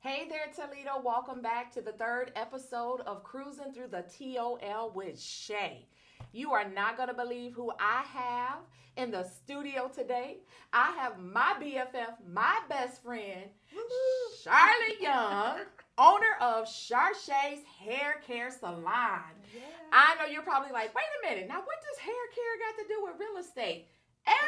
Hey there, Toledo. Welcome back to the third episode of Cruising Through the TOL with Shay. You are not going to believe who I have in the studio today. I have my BFF, my best friend, Charlotte Young, owner of CharChaise Hair Care Salon. Yeah. I know you're probably like, wait a minute, now what does hair care got to do with real estate?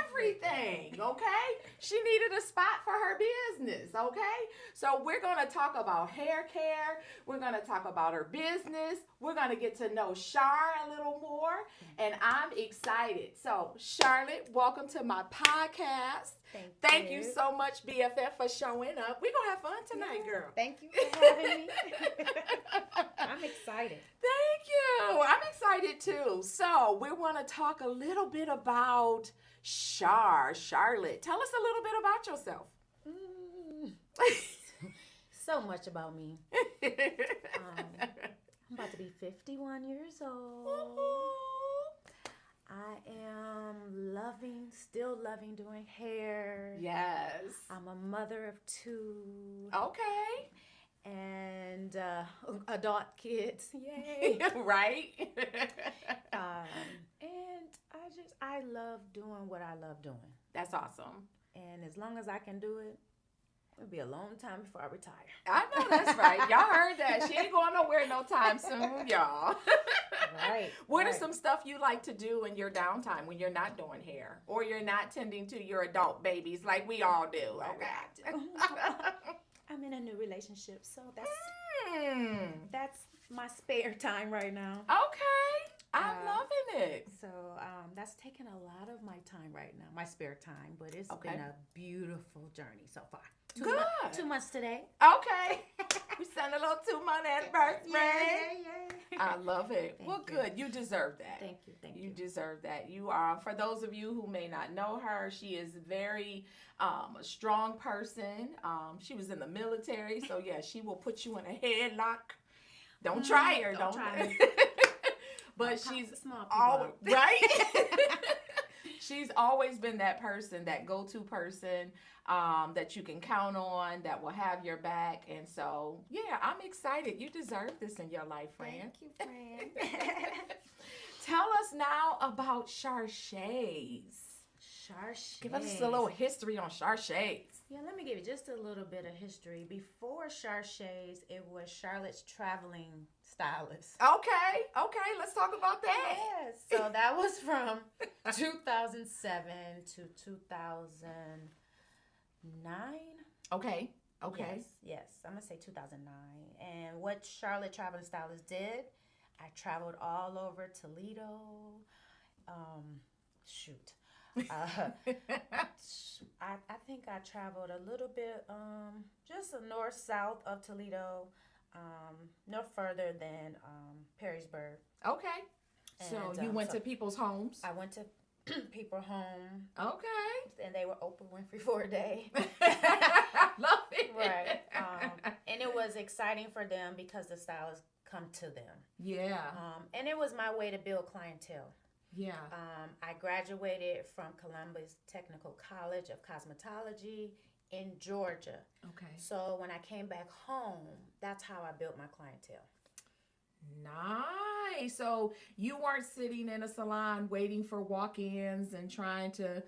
Everything, okay? She needed a spot for her business, okay? So we're going to talk about hair care. We're going to talk about her business. We're going to get to know Char a little more, and I'm excited. So, Charlotte, welcome to my podcast. Thank you so much, BFF, for showing up. We're going to have fun tonight, girl. Thank you for having me. I'm excited. Thank you. I'm excited too. So we want to talk a little bit about Charlotte. Tell us a little bit about yourself. So much about me. I'm about to be 51 years old. I am still loving doing hair. Yes. I'm a mother of 2. Okay. And adult kids. Yay. Right. And I love doing what I love doing. That's awesome. And as long as I can do it, it'll be a long time before I retire. I know that's right. Y'all heard that. She ain't going nowhere no time soon, y'all. Right. What is some stuff you like to do in your downtime when you're not doing hair or you're not tending to your adult babies like we all do? Okay. I'm in a new relationship, so that's my spare time right now. Okay. I'm loving it. So that's taken a lot of my time right now, my spare time, but it's been a beautiful journey so far. 2 months today. Okay. We send a little 2-month anniversary. Yeah. I love it. Thank Well, you. good. You deserve that. Thank you. You deserve that. You are, for those of you who may not know her, she is very a strong person. She was in the military, so yeah, she will put you in a headlock. Don't try her. Don't try me. But she's small always right. She's always been that person, that go-to person that you can count on, that will have your back. And so, yeah, I'm excited. You deserve this in your life, friend. Thank you, friend. Tell us now about CharChaise. CharChaise. Give us a little history on CharChaise. Yeah, let me give you just a little bit of history. Before CharChaise, it was Charlotte's Traveling Stylist. Okay, let's talk about that. Yes. So that was from 2007 to 2009. Okay. Yes. I'm going to say 2009. And what Charlotte Traveling Stylist did, I traveled all over Toledo. I think I traveled a little bit, just north-south of Toledo, no further than Perrysburg. Okay. So you went to people's homes? I went to people's home. Okay. And they were Oprah Winfrey for a day. Love it. Right. And it was exciting for them because the stylists come to them. Yeah. And it was my way to build clientele. Yeah. I graduated from Columbus Technical College of Cosmetology in Georgia. Okay. So when I came back home, that's how I built my clientele. Nice. So you weren't sitting in a salon waiting for walk-ins and trying to,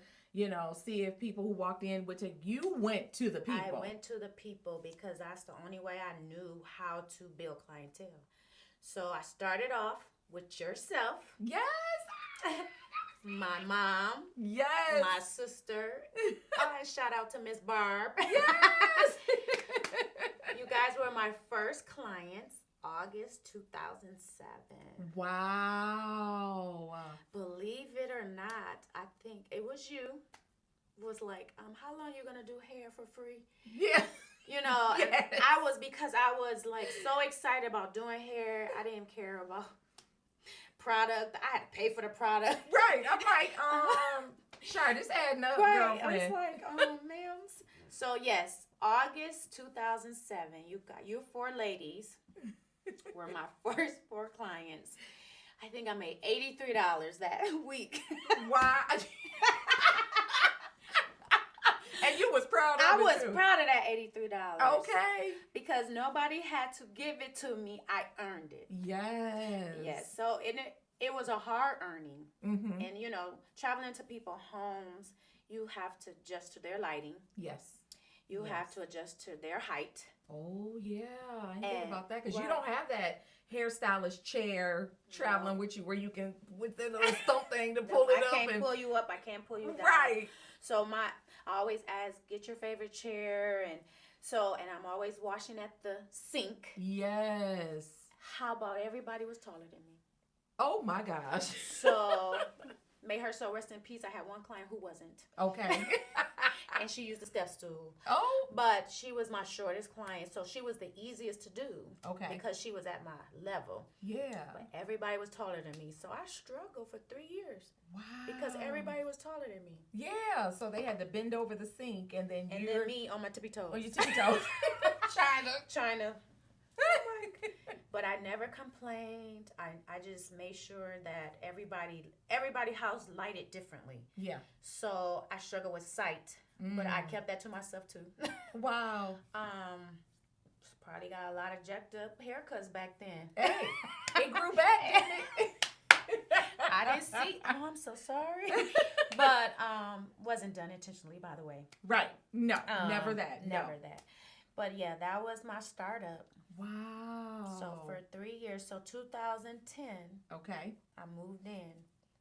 see if people who walked in would take. You went to the people. I went to the people because that's the only way I knew how to build clientele. So I started off with yourself. Yes. My mom. Yes. My sister. And shout out to Miss Barb. Yes. You guys were my first clients, August 2007. Wow. Believe it or not, I think it was you. Was like, how long you gonna do hair for free? Yeah. Yes. And because I was like so excited about doing hair. I didn't care about product. I had to pay for the product. Right. I'm like, sure, this adding up, right. girlfriend. I was like, ma'am. So yes, August 2007. You 4 ladies were my first 4 clients. I think I made $83 that week. Wow. And you was proud proud of I it, was too. proud of that $83. Okay. Because nobody had to give it to me. I earned it. Yes. Yes. So it was a hard earning. Mm-hmm. And, you know, traveling to people's homes, you have to adjust to their lighting. Yes. You Yes. have to adjust to their height. Oh, yeah. I didn't think And- about that because you right. don't have that hairstylist chair traveling with you where you can, with the little stump thing to pull it I up. can't and pull you up. I can't pull you down. Right. So I always ask, get your favorite chair. And I'm always washing at the sink. Yes. How about everybody was taller than me? Oh, my gosh. So may her soul rest in peace. I had one client who wasn't. Okay. And she used the step stool. Oh. But she was my shortest client, so she was the easiest to do. Okay. Because she was at my level. Yeah. But everybody was taller than me, so I struggled for 3 years. Wow. Because everybody was taller than me. Yeah. So they had to bend over the sink and then And you're then me on my tippy toes. on your tippy toes. Trying to. But I never complained. I just made sure that everybody house lighted differently. Yeah. So I struggle with sight. But I kept that to myself too. Wow. Probably got a lot of jacked up haircuts back then. Hey, it grew back, didn't it? I didn't see. Oh, I'm so sorry. But wasn't done intentionally, by the way. Right. No, never that. Never No. that. But yeah, that was my startup. Wow. So for 3 years, so 2010, Okay. I moved in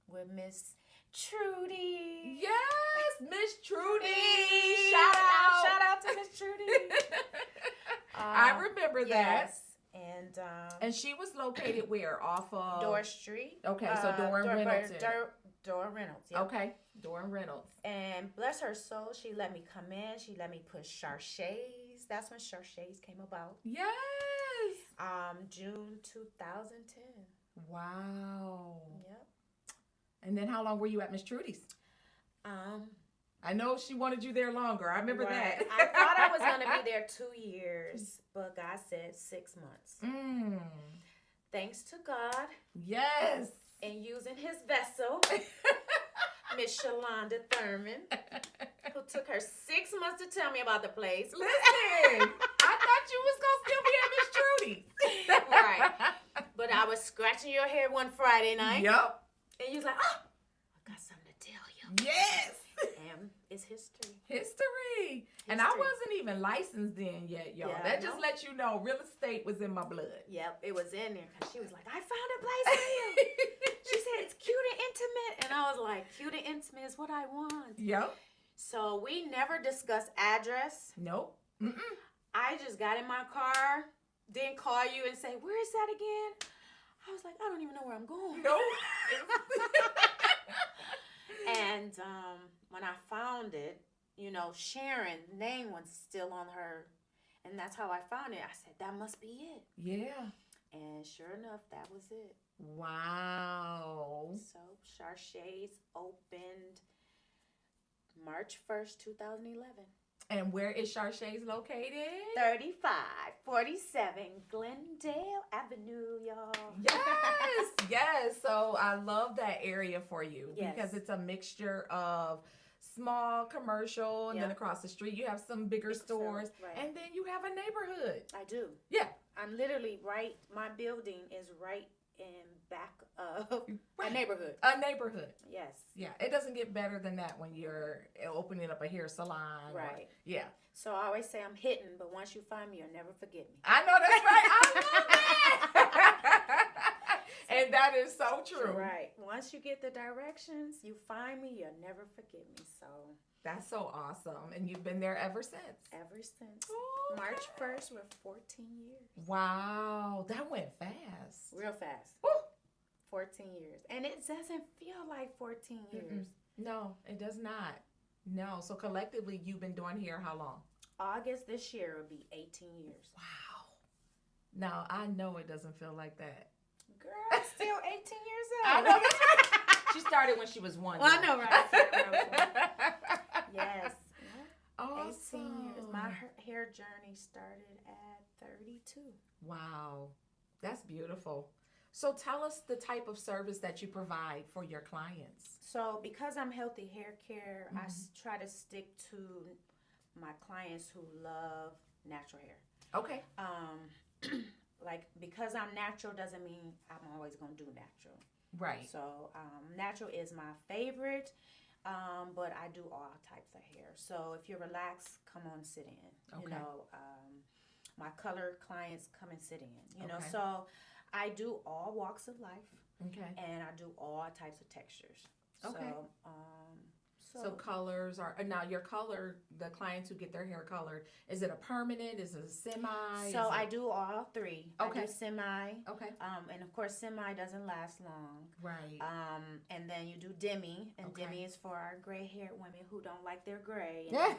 with Miss Trudy. Yes, Miss Trudy. Shout out to Miss Trudy. I remember that. Yes. And she was located where? Off of Door Street. Okay, so Door and Reynolds. Door Reynolds. Yep. Okay, Door and Reynolds. And bless her soul, she let me come in. She let me put CharChaise. That's when CharChaise came about. Yes. June 2010. Wow. Yep. And then how long were you at Miss Trudy's? I know she wanted you there longer. I remember Right. that. I thought I was gonna be there 2 years, but God said 6 months. Thanks to God Yes. and using His vessel, Miss Shalonda Thurman, who took her 6 months to tell me about the place. Listen, I thought you was gonna still be at Miss Trudy's. Right. But I was scratching your hair one Friday night. Yep. And you was like, oh, I got something to tell you. Yes. And it's history. History. And I wasn't even licensed then yet, y'all. Yeah, That just lets you know real estate was in my blood. Yep, it was in there. Cause she was like, I found a place for you. She said, it's cute and intimate. And I was like, cute and intimate is what I want. Yep. So we never discussed address. Nope. Mm-mm. I just got in my car, didn't call you and say, where is that again? I was like, I don't even know where I'm going. Nope. And when I found it, you know, Sharon's name was still on her. And that's how I found it. I said, that must be it. Yeah. And sure enough, that was it. Wow. So CharChaise opened March 1st, 2011. And where is CharChaise located? 3547 Glendale Avenue, y'all. Yes. Yes. So I love that area for you Yes. because it's a mixture of small commercial and then Yeah. across the street you have some bigger stores right. and then you have a neighborhood. I do. Yeah. I'm literally right, my building is right in back of a neighborhood. A neighborhood. Yes. Yeah, it doesn't get better than that when you're opening up a hair salon. Right. Yeah. So I always say I'm hidden, but once you find me, you'll never forget me. I know that's right. I love that. And that is so true. Right. Once you get the directions, you find me, you'll never forget me. So That's so awesome. And you've been there ever since. ever since Okay. March 1st, we're 14 years. Wow, that went fast. Real fast. Woo. 14 years. And it doesn't feel like 14 years. No, it does not. No. So collectively, you've been doing hair how long? August this year will be 18 years. Wow. Now, I know it doesn't feel like that. Girl, I'm still 18 years old. I know that's right. She started when she was one. Well, I y'all. know, right? Yes. Awesome. 18 years. My hair journey started at 32. Wow. That's beautiful. So tell us the type of service that you provide for your clients. So because I'm healthy hair care, I try to stick to my clients who love natural hair. Okay. Like, because I'm natural doesn't mean I'm always going to do natural. Right. So, natural is my favorite, but I do all types of hair. So, if you're relaxed, come on, sit in. Okay. You know, my color clients come and sit in. You know, Okay. so I do all walks of life. Okay. And I do all types of textures. Okay. So colors are now your color. The clients who get their hair colored, is it a permanent? Is it a semi? So I do all three. Okay. I do semi. Okay. And of course semi doesn't last long. Right. And then you do demi, and Okay. demi is for our gray-haired women who don't like their gray. Yeah,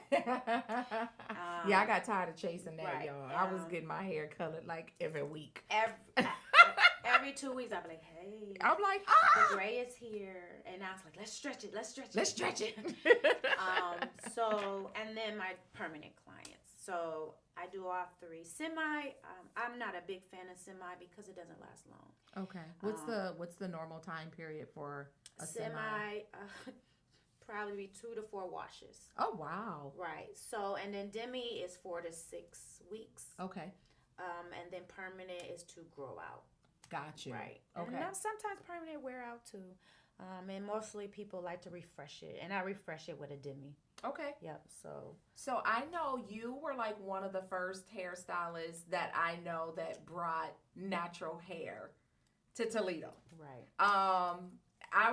I got tired of chasing that, right. y'all. I was getting my hair colored like every week. Every 2 weeks, I'll be like, hey. I'm like, The gray is here. And I was like, let's stretch it. let's stretch it. So, and then my permanent clients. So I do all three. Semi, I'm not a big fan of semi because it doesn't last long. Okay. What's the normal time period for a semi? Probably be 2 to 4 washes. Oh, wow. Right. So, and then demi is 4 to 6 weeks. Okay. And then permanent is to grow out. Got you. Right. Okay. And sometimes permanent wear out too. And mostly people like to refresh it. And I refresh it with a demi. Okay. Yep. So I know you were like one of the first hairstylists that I know that brought natural hair to Toledo. Right. I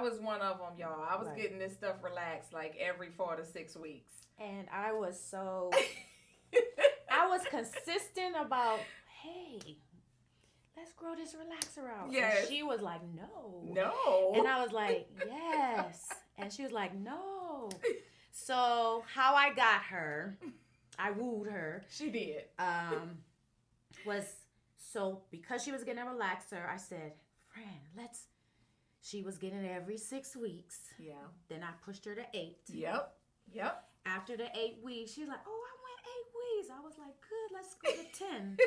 was one of them, y'all. I was Right. getting this stuff relaxed like every 4 to 6 weeks. And I was I was consistent about, hey, let's grow this relaxer out. Yes. And she was like, no. No. And I was like, yes. And she was like, no. So how I got her, I wooed her. She did. Was so because she was getting a relaxer, I said, friend, she was getting it every 6 weeks. Yeah. Then I pushed her to 8. Yep. After the 8 weeks, she's like, oh, I went 8 weeks. I was like, good, let's go to 10. And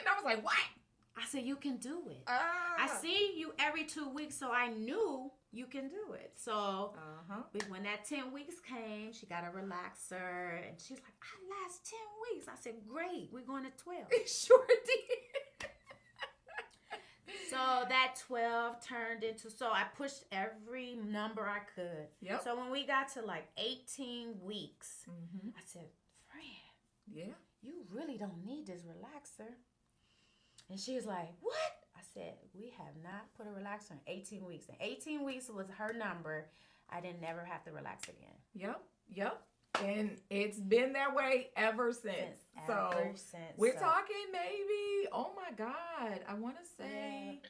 I was like, what? I said, you can do it. I see you every 2 weeks, so I knew you can do it. So when that 10 weeks came, she got a relaxer, and she's like, I last 10 weeks. I said, great, we're going to 12. It sure did. So that 12 turned into, so I pushed every number I could. Yep. So when we got to like 18 weeks, I said, friend, Yeah. you really don't need this relaxer. And she was like, what? I said, we have not put a relaxer in 18 weeks. And 18 weeks was her number. I didn't never have to relax again. Yep. And it's been that way ever since. Ever since. We're talking maybe, oh my God, I want to say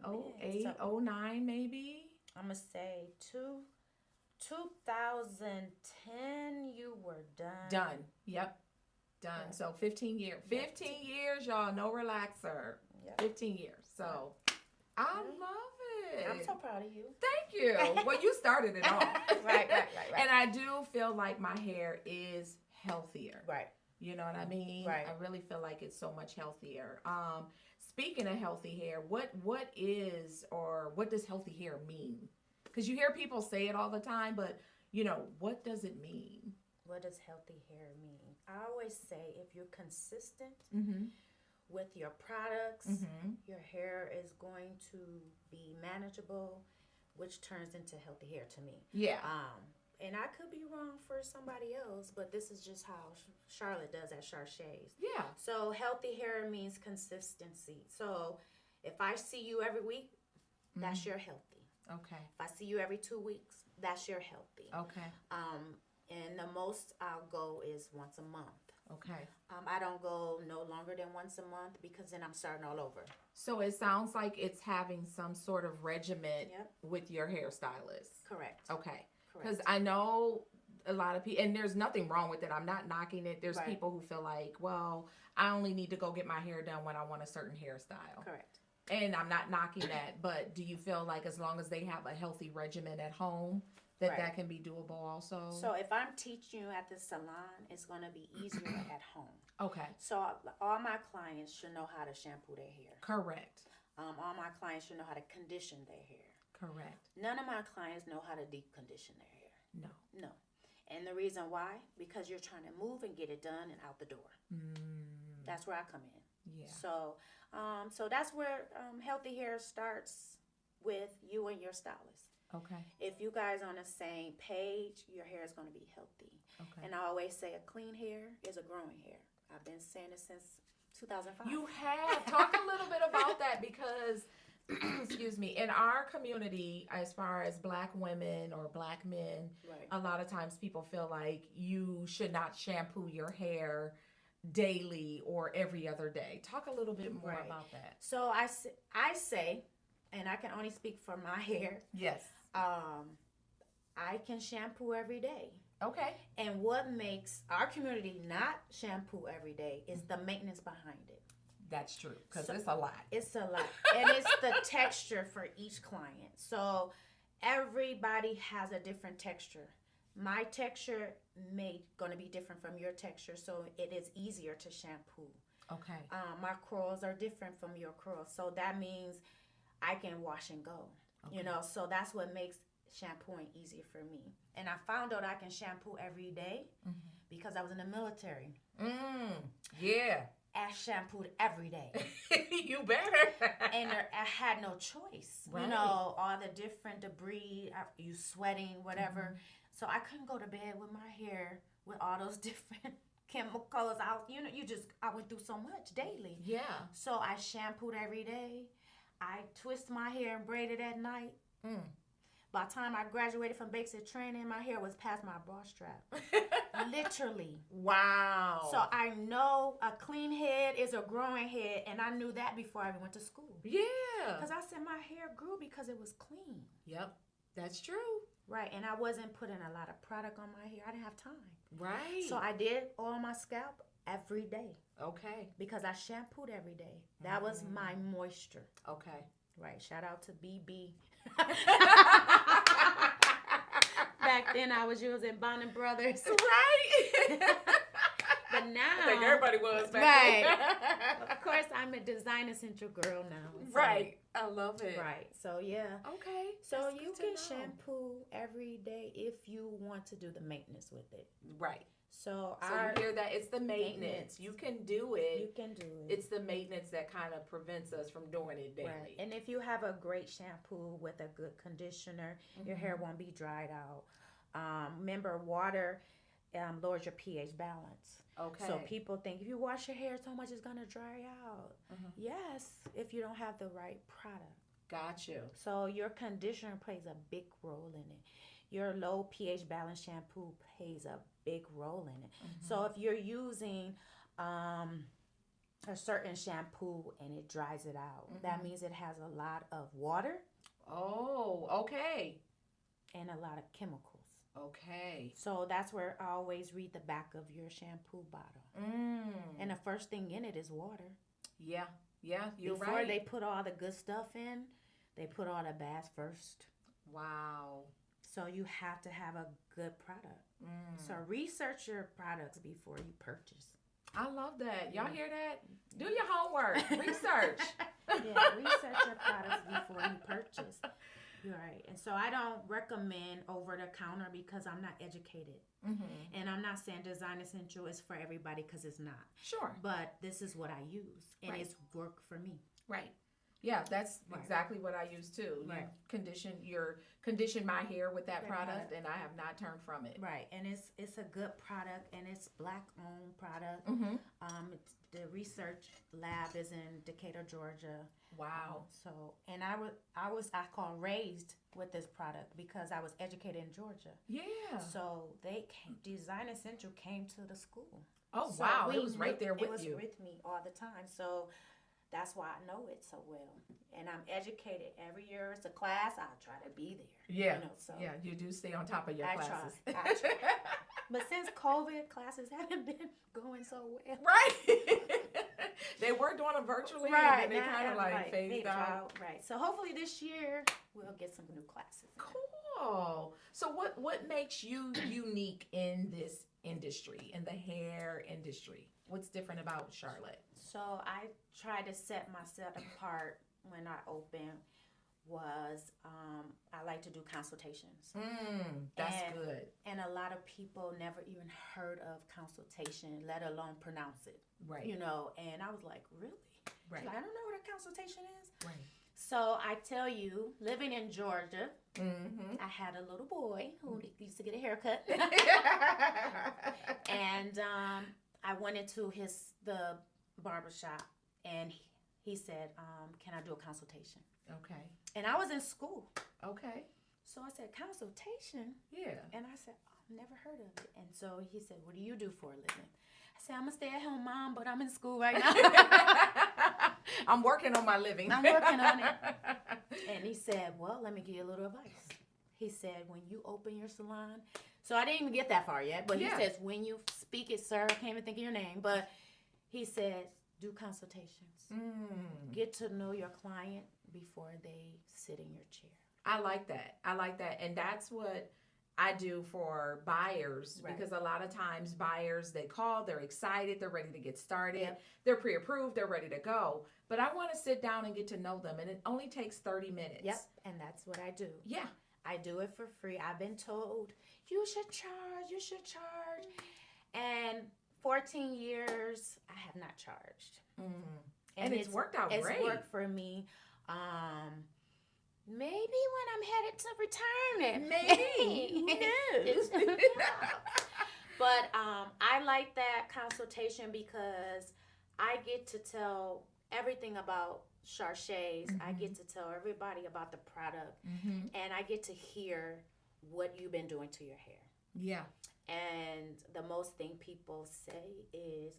08, 09 maybe. I'm going to say 2010 you were done. Yep. Done. Yeah. So 15 years. 15 years, y'all, no relaxer. Yep. 15 years. So I love it. I'm so proud of you. Thank you. Well, you started it all. Right. And I do feel like my hair is healthier. Right. You know what I mean? Right. I really feel like it's so much healthier. Speaking of healthy hair, what does healthy hair mean? Because you hear people say it all the time, but what does it mean? What does healthy hair mean? I always say if you're consistent with your products, your hair is going to be manageable, which turns into healthy hair to me. Yeah. And I could be wrong for somebody else, but this is just how Charlotte does at CharChaise. Yeah. So healthy hair means consistency. So if I see you every week, that's your healthy. Okay. If I see you every 2 weeks, that's your healthy. Okay. And the most I'll go is once a month. Okay. I don't go no longer than once a month because then I'm starting all over. So it sounds like it's having some sort of regimen with your hairstylist. Correct. Okay. Because I know a lot of people, and there's nothing wrong with it. I'm not knocking it. There's people who feel like, well, I only need to go get my hair done when I want a certain hairstyle. Correct. And I'm not knocking that, but do you feel like as long as they have a healthy regimen at home, that can be doable also? So if I'm teaching you at the salon, it's going to be easier at home. Okay. So all my clients should know how to shampoo their hair. Correct. All my clients should know how to condition their hair. Correct. None of my clients know how to deep condition their hair. No. No. And the reason why, because you're trying to move and get it done and out the door. That's where I come in. Yeah. So that's where healthy hair starts with you and your stylist. Okay. If you guys on the same page, your hair is going to be healthy. Okay. And I always say a clean hair is a growing hair. I've been saying it since 2005. You have. Talk a little bit about that because, excuse me, in our community, as far as Black women or Black men, Right. a lot of times people feel like you should not shampoo your hair daily or every other day. Talk a little bit more Right. about that. So I say, and I can only speak for my hair, Yes. I can shampoo every day. Okay. And what makes our community not shampoo every day is the maintenance behind it. That's true because So- it's a lot. It's a lot. And it's the texture for each client. So everybody has a different texture. My texture going to be different from your texture, so it is easier to shampoo. Okay. My curls are different from your curls, so that means I can wash and go. Okay. You know, so that's what makes shampooing easier for me. And I found out I can shampoo every day because I was in the military. Yeah. I shampooed every day. You better. And I had no choice. Right. You know, all the different debris, you sweating, whatever. So I couldn't go to bed with my hair with all those different chemicals out. You know, I went through so much daily. Yeah. So I shampooed every day. I twist my hair and braid it at night. By the time I graduated from basic training, my hair was past my bra strap. Literally. Wow. So I know a clean head is a growing head, and I knew that before I even went to school. Yeah. Because I said my hair grew because it was clean. Yep. That's true. Right, and I wasn't putting a lot of product on my hair. I didn't have time. Right. So I did oil my scalp every day Okay. because I shampooed every day. That was my moisture. Okay. Right, shout out to BB. Back then I was using Bond & Brothers. Right. But now, I think everybody was back right. then. Of course, I'm a Design Essential girl now. So, Right. I love it. Right. So yeah. Okay. So That's you good to can know. shampoo every day if you want to do the maintenance with it. Right. So So you hear that? It's the maintenance. You can do it. You can do it. It's the maintenance that kind of prevents us from doing it daily. Right. And if you have a great shampoo with a good conditioner, your hair won't be dried out. Remember, water lowers your pH balance. Okay. So people think if you wash your hair so much, it's going to dry out. Yes, if you don't have the right product. Got you. So your conditioner plays a big role in it. Your low pH balance shampoo plays a big role in it. So if you're using a certain shampoo and it dries it out, that means it has a lot of water Oh, okay. and a lot of chemicals. Okay. So that's where I always read the back of your shampoo bottle. And the first thing in it is water. Yeah. Yeah, you're Before right. they put all the good stuff in, they put all the bad first. Wow. So you have to have a good product. So research your products before you purchase. I love that. Y'all hear that? Do your homework. Research. Yeah, research your products before you purchase. You're right. And so I don't recommend over the counter because I'm not educated. And I'm not saying Design Essential is for everybody because it's not. Sure. But this is what I use. And Right. it's worked for me. Right. Yeah, that's Right. exactly what I use too. Right. You condition my hair with that That product, product. and I have not turned from it. Right. And it's a good product and it's black owned product. The research lab is in Decatur, Georgia. Wow. So, and I call raised with this product because I was educated in Georgia. Yeah. So Design Essential came to the school. Oh, So wow. we It was right there It with was you. with me all the time. So that's why I know it so well. And I'm educated. Every year it's a class. I try to be there. Yeah. You know, so Yeah, you do stay on top of your I classes. try. I try. But since COVID, classes haven't been going so well. Right. They were doing them virtually, and then they kind of like phased out. Right. So hopefully this year we'll get some new classes. Cool. So what makes you unique in this industry, in the hair industry? What's different about Charlotte? So I try to set myself apart when I open was I like to do consultations. That's And- good. And a lot of people never even heard of consultation, let alone pronounce it. Right. You know, and I was like, really? Right. Like, I don't know what a consultation is. Right. So I tell you, living in Georgia, Mm-hmm. I had a little boy who used to get a haircut. And I went into the barbershop, and he said, can I do a consultation? Okay. And I was in school. Okay. So I said, consultation? Yeah. And I said, oh, never heard of it. And so he said, what do you do for a living? I said, I'm a stay-at-home mom, but I'm in school right now. I'm working on my living. I'm working on it. And he said, well, let me give you a little advice. He said, when you open your salon, so I didn't even get that far yet, but Yeah. he says, when you speak it, sir, I can't even think of your name, but he said, do consultations. Get to know your client before they sit in your chair. I like that. And that's what I do for buyers, Right. because a lot of times buyers, they call, they're excited, they're ready to get started, Yep. they're pre-approved, they're ready to go. But I want to sit down and get to know them, and it only takes 30 minutes. Yep, and that's what I do. Yeah. I do it for free. I've been told, you should charge. And 14 years, I have not charged. And it's worked out It's great. worked for me. Maybe when I'm headed to retirement. Maybe. Who knows? But I like that consultation because I get to tell everything about CharChaise. I get to tell everybody about the product. And I get to hear what you've been doing to your hair. Yeah. And the most thing people say is,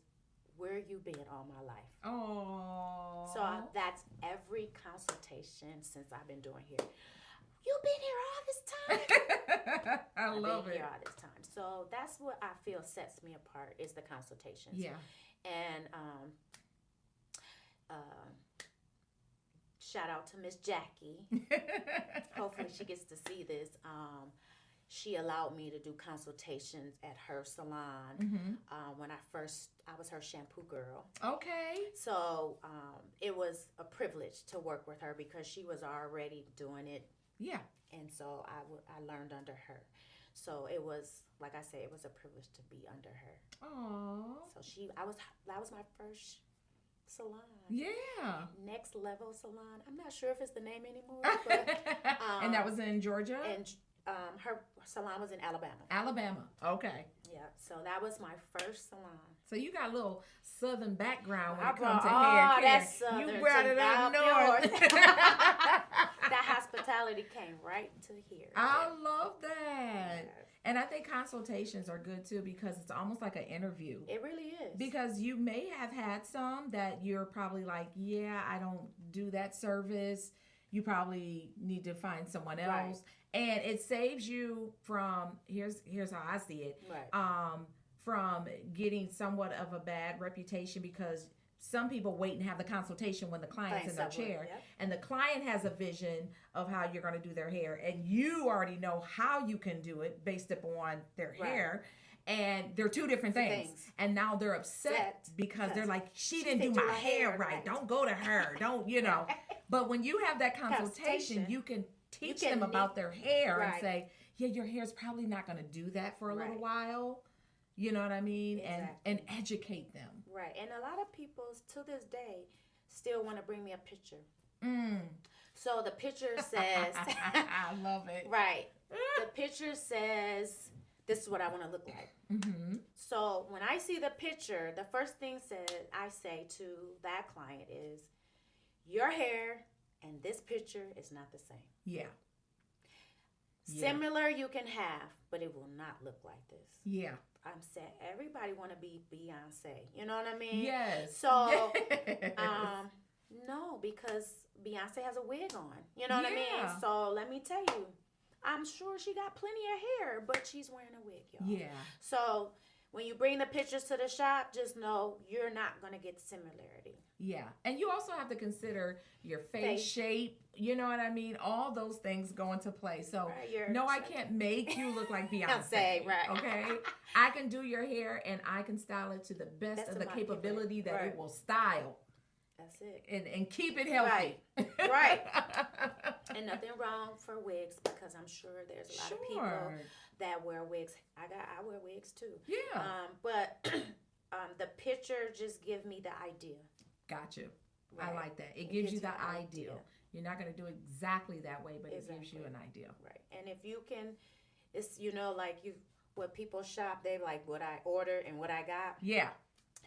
where you been all my life? Oh. So that's every consultation since I've been doing hair. You've been here all this time? I I've love been it. here all this time. So that's what I feel sets me apart is the consultations. Yeah. And shout out to Miss Jackie. Hopefully she gets to see this. She allowed me to do consultations at her salon when I was her shampoo girl. Okay. So it was a privilege to work with her because she was already doing it. Yeah. And so I learned under her. So it was, like I said, it was a privilege to be under her. Oh. So that was my first salon. Yeah. Next Level Salon. I'm not sure if it's the name anymore, but And that was in Georgia? and her salon was in Alabama. Alabama. Okay. Yeah, so that was my first salon. So you got a little southern background when I it comes to brought hair all care. that southern You brought to it up up north. That hospitality came right to here. I love that. Yes. And I think consultations are good too because it's almost like an interview. It really is. Because you may have had some that you're probably like, yeah, I don't do that service. You probably need to find someone else. Right. And it saves you from, here's how I see it, Right. from getting somewhat of a bad reputation because some people wait and have the consultation when the client's in their chair. Yep. And the client has a vision of how you're going to do their hair. And you already know how you can do it based upon their Right. hair. And they're two different things. And now they're upset because they're like, she didn't do my hair right. Don't go to her. Don't, you know. But when you have that consultation, you can teach them about their hair and say, yeah, your hair's probably not going to do that for a little while. You know what I mean? Exactly. And educate them. Right. And a lot of people to this day still want to bring me a picture. So the picture says, I love it. right. The picture says, this is what I want to look like. So when I see the picture, the first thing I say to that client is, your hair and this picture is not the same. Yeah. Similar you can have, but it will not look like this. Yeah. I'm saying everybody want to be Beyonce. You know what I mean? Yes. So, Yes. no, because Beyonce has a wig on. You know what I mean? Yeah. So let me tell you, I'm sure she got plenty of hair, but she's wearing a wig, y'all. Yeah. So when you bring the pictures to the shop, just know you're not going to get similarity. Yeah. And you also have to consider your face shape. You know what I mean? All those things go into play. So, no, I can't make you look like Beyonce. Right. Okay? I can do your hair and I can style it to the best of the my capability that right. it will style. That's it. And keep it healthy. Right. And nothing wrong for wigs, because I'm sure there's a lot of people that wear wigs. I wear wigs too. Yeah. But the picture just give me the idea. Got you. Right. I like that. It gives you the ideal. You're not going to do exactly that way, but it gives you an idea. Right. And if you can, it's, like when people shop, they like what I order and what I got. Yeah.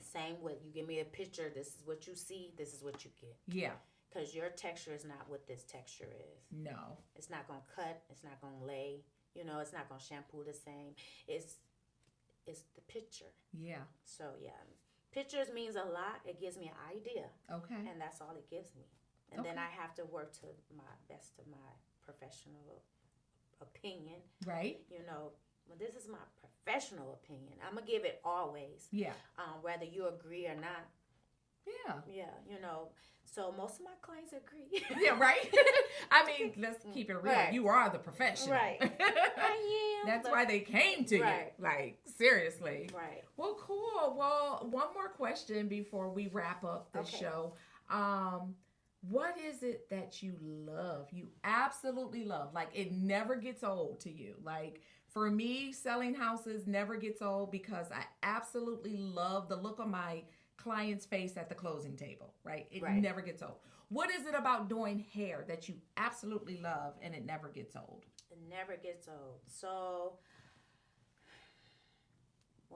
Same with, you give me a picture, this is what you see, this is what you get. Yeah. Because your texture is not what this texture is. No. It's not going to cut. It's not going to lay. It's not going to shampoo the same. It's the picture. Yeah. So, yeah. Pictures means a lot. It gives me an idea. Okay. And that's all it gives me. And then I have to work to my best of my professional opinion. Right. Well, this is my professional opinion. I'm going to give it always. Yeah. Whether you agree or not. Yeah. Yeah, So most of my clients agree. Yeah, right? I mean, let's keep it real. Right. You are the professional. Right. I am. That's why they came to you. Like, seriously. Right. Well, cool. Well, one more question before we wrap up the show. What is it that you love? You absolutely love. Like, it never gets old to you. Like, for me, selling houses never gets old because I absolutely love the look on my client's face at the closing table, right? It never gets old. What is it about doing hair that you absolutely love and it never gets old? It never gets old. So,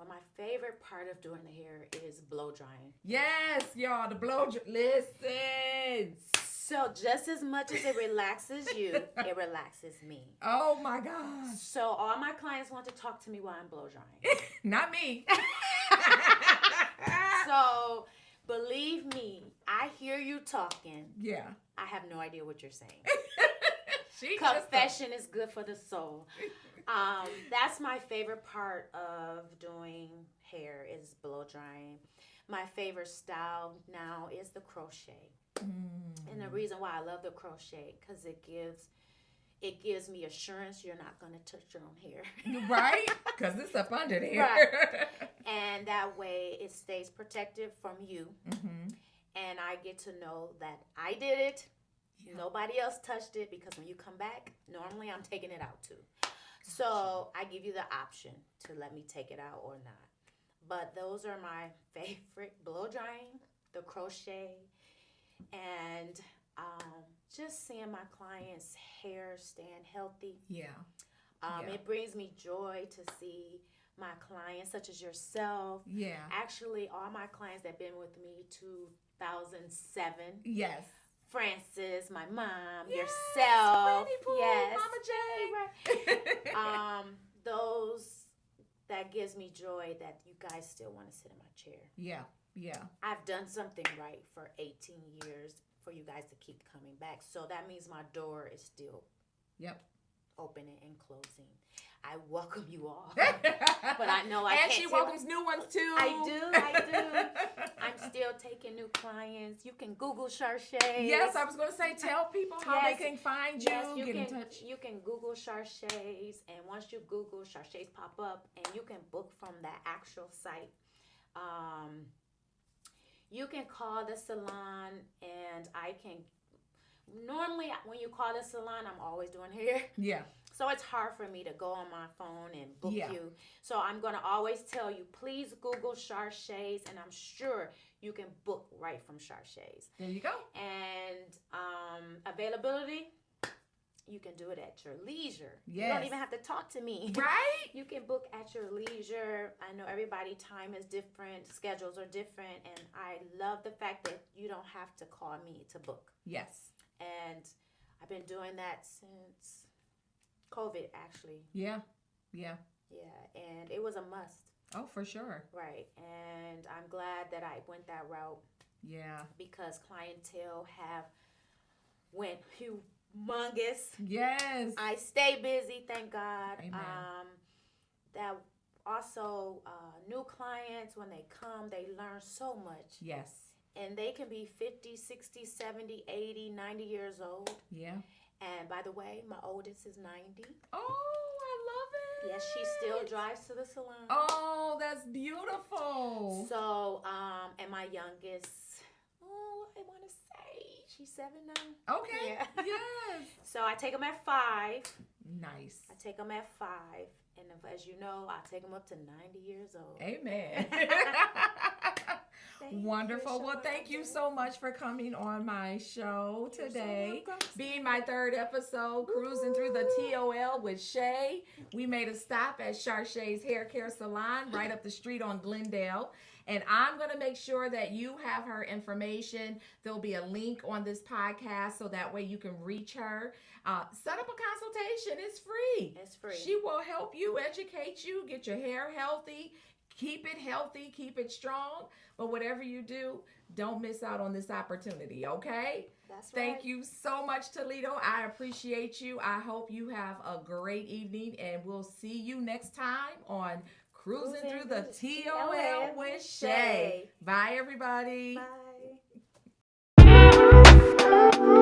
my favorite part of doing the hair is blow drying. Yes, y'all, the listen. So just as much as it relaxes you, it relaxes me. Oh my gosh. So all my clients want to talk to me while I'm blow drying. Not me. So believe me, I hear you talking. Yeah. I have no idea what you're saying. Confession is good for the soul. That's my favorite part of doing hair is blow drying. My favorite style now is the crochet. And the reason why I love the crochet, because it gives me assurance you're not going to touch your own hair. Right? Because it's up under there. Right. And that way it stays protected from you. Mm-hmm. And I get to know that I did it. Yeah. Nobody else touched it, because when you come back, normally I'm taking it out too. So I give you the option to let me take it out or not. But those are my favorite: blow drying, the crochet, and just seeing my clients' hair stand healthy. Yeah. It brings me joy to see my clients, such as yourself. Yeah. Actually, all my clients that have been with me 2007. Yes. Francis, my mom, yourself. Yes. Mama J. Right. Those that gives me joy that you guys still want to sit in my chair. Yeah. Yeah. I've done something right for 18 years for you guys to keep coming back. So that means my door is still opening and closing. I welcome you all. But I know I can't. And she welcomes new ones too. I do. I'm still taking new clients. You can Google CharChaise. Yes, I was going to say, tell people how they can find you, get in touch. You can Google CharChaise, and once you Google CharChaise, pop up, and you can book from that actual site. You can call the salon, and I can. Normally, when you call the salon, I'm always doing hair. Yeah. So it's hard for me to go on my phone and book you. So I'm going to always tell you, please Google CharChaise, and I'm sure you can book right from CharChaise. There you go. And availability, you can do it at your leisure. Yes. You don't even have to talk to me. Right? You can book at your leisure. I know everybody's time is different. Schedules are different. And I love the fact that you don't have to call me to book. Yes. And I've been doing that since COVID, actually. Yeah. And it was a must. Oh, for sure. Right. And I'm glad that I went that route. Yeah. Because clientele went humongous. Yes. I stay busy, thank God. Amen. That also, new clients, when they come, they learn so much. Yes. And they can be 50, 60, 70, 80, 90 years old. Yeah. And by the way, my oldest is 90. Oh, I love it. Yes, she still drives to the salon. Oh, that's beautiful. So, and my youngest, I want to say she's 7 now. Okay. Yeah. Yes. So I take them at 5. Nice. I take them at 5. And as you know, I take them up to 90 years old. Amen. Wonderful. Well, thank you so much for coming on my show today. Being my 3rd episode, cruising through the TOL with Shay. We made a stop at CharChaise Hair Care Salon right up the street on Glendale. And I'm going to make sure that you have her information. There'll be a link on this podcast so that way you can reach her. Set up a consultation. It's free. It's free. She will help you, educate you, get your hair healthy, keep it strong. But whatever you do, don't miss out on this opportunity, okay? That's right. Thank you so much, Toledo. I appreciate you. I hope you have a great evening, and we'll see you next time on Cruising Through the TOL with Shay. Bye, everybody. Bye.